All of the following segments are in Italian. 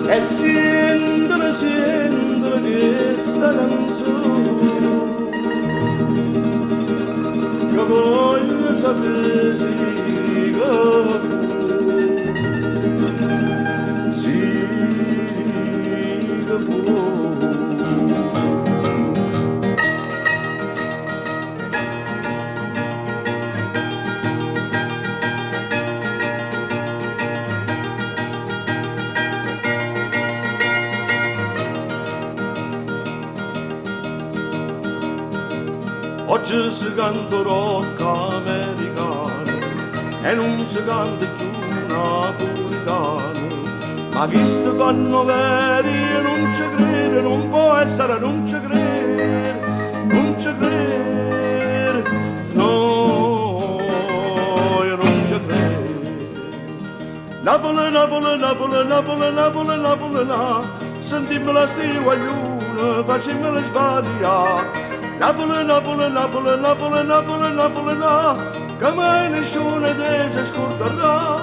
e sentila questa canzone che voglio sapere sì che può. Oggi si canta rock americano e non si canta più napolitano, ma chi sti fanno veri e non ci crede, non può essere, non ci crede, non ci crede, no, io non ci credo. Napoli, Napoli, Napoli, Napoli, Napoli, Napoli, sentimmi la stivagliuna, facciamo le sbagliare. Napoli, Napoli, Napoli, Napoli, Napoli, Napoli, che mai nessuno te si scorderà.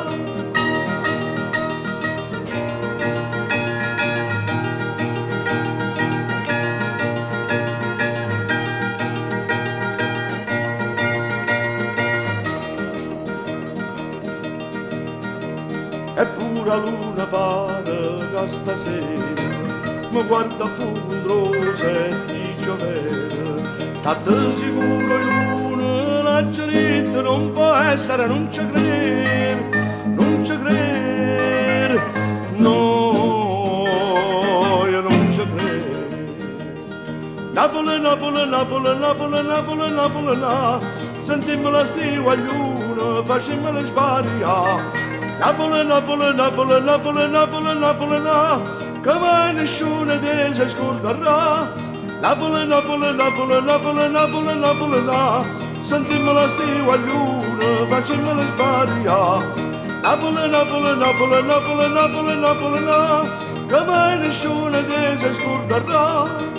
Eppure la luna pare che stasera mi guarda pundrosa e dice vero. State sicuro in luna la genitta non può essere, non ci credo, non ci credo, no, io non ci credo. Napoli, Napoli, Napoli, Napoli, Napoli, Napoli, sentimmo la stivagliuna, facciamo le sbagliare. Napoli, Napoli, Napoli, Napoli, Napoli, Napoli, che mai nessuno te si scorderà. Napoli, Napoli, Napoli, Napoli, Napoli, Napoli, sentimmo la stivagliuna, facciamo le sbagliare. Napoli, Napoli, Napoli, Napoli, Napoli, Napoli, che mai nessuno te si scorderà.